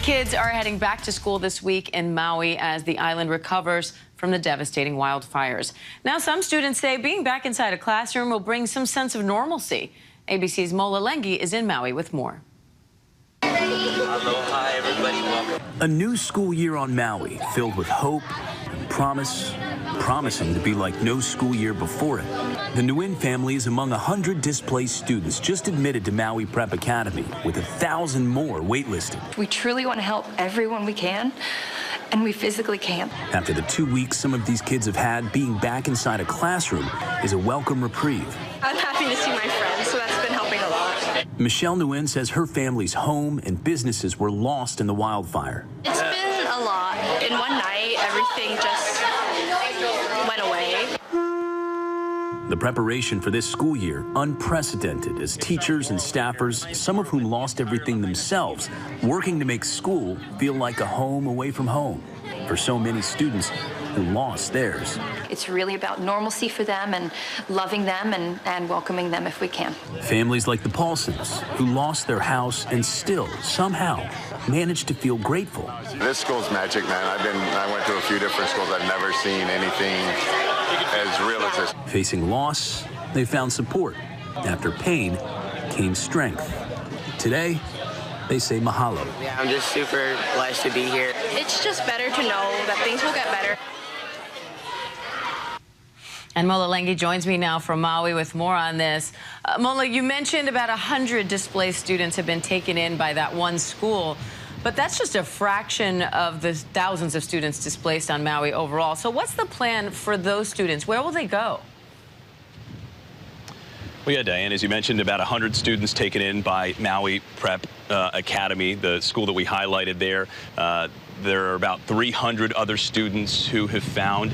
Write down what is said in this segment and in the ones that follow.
Kids are heading back to school this week in Maui as the island recovers from the devastating wildfires. Now, some students say being back inside a classroom will bring some sense of normalcy. ABC's Mola Lengi is in Maui with more. Aloha, everybody. Welcome. A new school year on Maui filled with hope and promising to be like no school year before it. The Nguyen family is among 100 displaced students just admitted to Maui Prep Academy, with 1,000 more waitlisted. We truly want to help everyone we can, and we physically can't. After the 2 weeks some of these kids have had, being back inside a classroom is a welcome reprieve. I'm happy to see my friends, so that's been helping a lot. Michelle Nguyen says her family's home and businesses were lost in the wildfire. It's been a lot. In one night, everything just went away. The preparation for this school year unprecedented as teachers and staffers, some of whom lost everything themselves, working to make school feel like a home away from home for so many students who lost theirs. It's really about normalcy for them and loving them and welcoming them if we can. Families like the Paulsons, who lost their house and still somehow managed to feel grateful. This school's magic, man. I went to a few different schools. I've never seen anything as real as this. Facing loss, they found support. After pain came strength. Today, they say mahalo. Yeah, I'm just super blessed to be here. It's just better to know that things will get better. And Mola Lengi joins me now from Maui with more on this. Mola, you mentioned about 100 displaced students have been taken in by that one school, but that's just a fraction of the thousands of students displaced on Maui overall. So what's the plan for those students? Where will they go? Well, yeah, Diane, as you mentioned, about 100 students taken in by Maui Prep Academy, the school that we highlighted there. There are about 300 other students who have found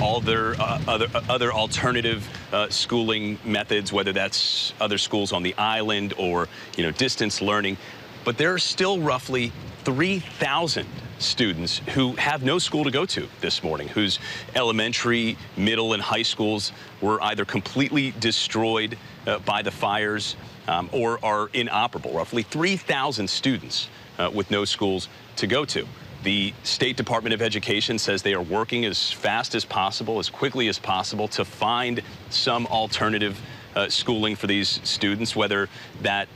all their other alternative schooling methods, whether that's other schools on the island or, distance learning. But there are still roughly 3,000 students who have no school to go to this morning, whose elementary, middle, and high schools were either completely destroyed by the fires or are inoperable. Roughly 3,000 students with no schools to go to. The State Department of Education says they are working as fast as possible, as quickly as possible, to find some alternative schooling for these students, whether that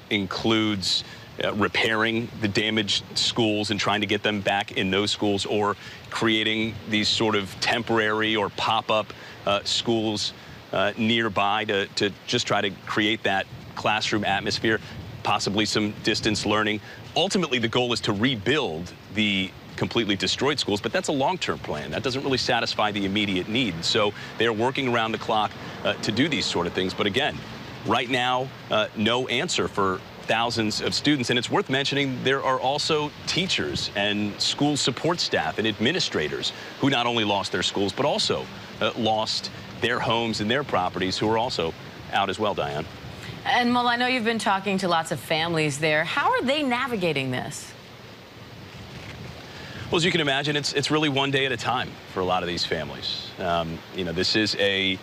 includes repairing the damaged schools and trying to get them back in those schools, or creating these sort of temporary or pop-up schools nearby to just try to create that classroom atmosphere, possibly some distance learning. Ultimately, the goal is to rebuild the completely destroyed schools, but that's a long-term plan. That doesn't really satisfy the immediate need. So they are working around the clock to do these sort of things. But again, right now, no answer for thousands of students. And it's worth mentioning there are also teachers and school support staff and administrators who not only lost their schools, but also lost their homes and their properties, who are also out as well, Diane. And Mola, I know you've been talking to lots of families there. How are they navigating this? Well, as you can imagine, it's really one day at a time for a lot of these families. This is the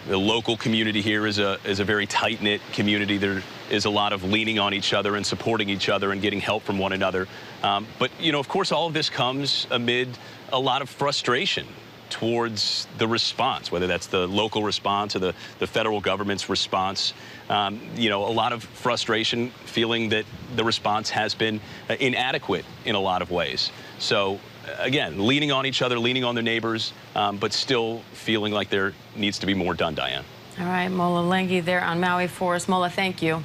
local community here is a very tight-knit community. There is a lot of leaning on each other and supporting each other and getting help from one another. But, of course, all of this comes amid a lot of frustration towards the response, whether that's the local response or the federal government's response. A lot of frustration, feeling that the response has been inadequate in a lot of ways. So, again, leaning on each other, leaning on their neighbors, but still feeling like there needs to be more done, Diane. All right, Mola Lengi there on Maui for us. Mola, thank you.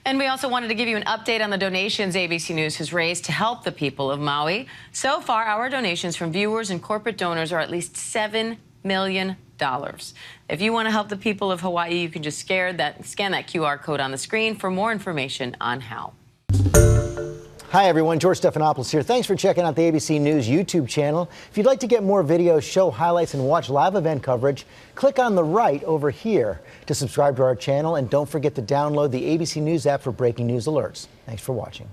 And we also wanted to give you an update on the donations ABC News has raised to help the people of Maui. So far, our donations from viewers and corporate donors are at least $7 million. If you want to help the people of Hawaii, you can just scan that QR code on the screen for more information on how. Hi, everyone. George Stephanopoulos here. Thanks for checking out the ABC News YouTube channel. If you'd like to get more videos, show highlights, and watch live event coverage, click on the right over here to subscribe to our channel. And don't forget to download the ABC News app for breaking news alerts. Thanks for watching.